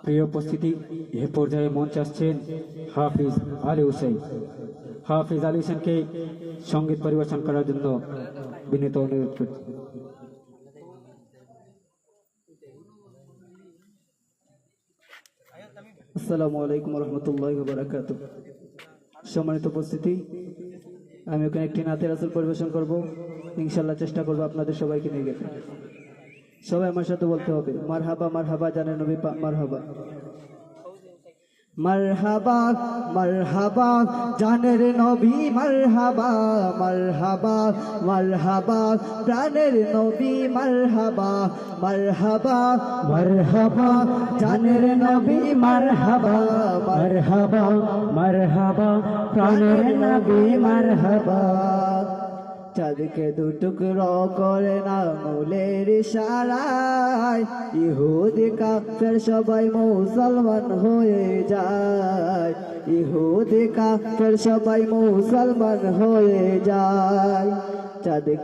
প্রিয় উপস্থিতি, এ পর্যায়ে মঞ্চে আসছেন হাফিজ আলী হুসেন। হাফিজ আলী হুসেনকে সঙ্গীত পরিবেশন করার জন্য বিনীত অনুরোধ করছি। আসসালামু আলাইকুম রহমতুল্লাহি ওয়া বারাকাতুহু। সম্মানিত উপস্থিতি, আমি ওখানে একটি নাতে রাসূল পরিবেশন করব। ইনশাআল্লাহ চেষ্টা করব আপনাদের সবাইকে নিয়ে গেতে। সবাই আমার সাথে বলতে হবে মারহাবা মারহাবা জানের নবী পাক মারহাবা। মারহাবা মারহাবা জানের নবী মারহাবা, মারহাবা মারহাবা প্রাণের নবী মারহাবা, মারহাবা মারহাবা জানের নবী মারহাবা, মারহাবা মারহাবা প্রাণের নবী মারহাবা। চাঁদকে দুটুকরো করে না আঙুলের ইশারায়, ইহুদি কাফের সবাই মুসলমান হয়ে যায়, ইহুদি কাফের সবাই মুসলমান হয়ে যায়। চাঁদকে